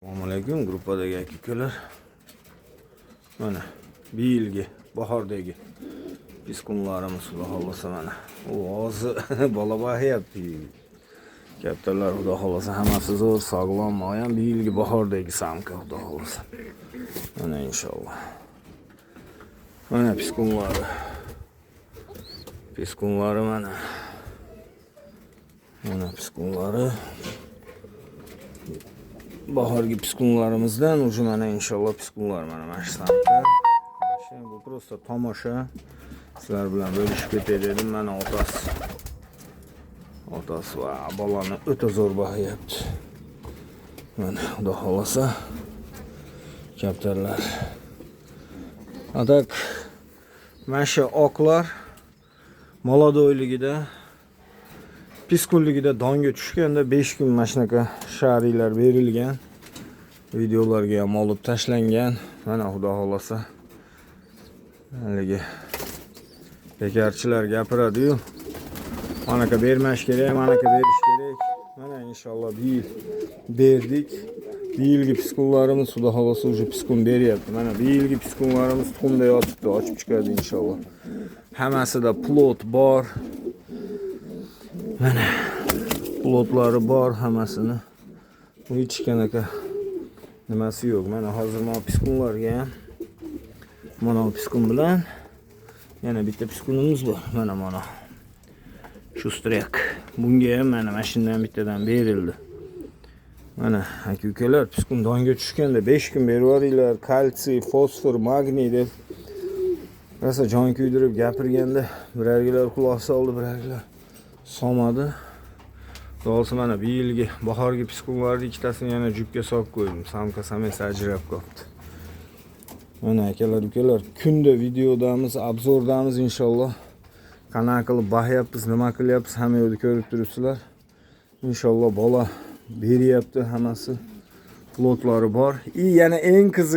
Assalomualaykum gruppadagi aka-ukalar. Mana bir yilgi bahordagi piskunlarimiz xudo xolasa mana. U hozir bola bahyapti. Kattalar xudo xolasa hammasi zo'r, sog'lom, moyam bir yilgi bahordagi samka xudo xolasa. Mana inshaalloh. Mana piskunlari. Piskunlari mana. Mana piskunlari. Bahorgi piskunlarimizdan уже mana inshaalloh piskunlar mana shu samka. Bu просто tomosha. Sizlar bilan bo'lishib ketay dedim. Mana otasi va bolani o'ta zo'r bahyapti. Mana xudo xolasa kaptarlar. Adak mana shu oqlar moladoyligida piskunligida donga tushganda 5 kun mana shunaqa shariylar berilgan. Videolarga ham olib tashlangan. Mana xudo xolasa haligi bekarchilar gapiradi-yu. Manaqa bermash kerak, manaqa berish kerak. Mana inshaalloh bir yil berdik. Bir yilgi piskunlarimiz xudo xolasa уже piskun beryapti. Mana bir yilgi piskunlarimiz tuxumda yotibdi, ochib chiqadi inshaalloh. Hammasida plot bor. Mana plotlari bor hammasini. Hech qanaqa nimasi yo'q. Mana hozir mana piskunlarga ham mana piskun bilan yana bitta piskunimiz bor. Mana Shustryak. Bunga ham mana mashinadan bittadan berildi. Mana aka-ukalar piskun donga tushganda 5 kun berib yuboringlar. Kalsiy, fosfor, magniy deb rosa jon kuydirib gapirganda birargilar quloq soldi, birargilar solmadi. Doğrusu mana bir yilgi bahorgi piskunlarni ikkitasini yana jupga solib qo'ydim. Samka samesi ajrab qolibdi. Mana akalar, ukalar, kunda videodamiz, obzordamiz inshaalloh. Qanaqa qilib bahyapmiz, nima qilyapmiz, hamma yo'lda ko'rib turibsizlar. Inshaalloh bola beryapti hammasi. Plotlari bor. Yana eng qiziq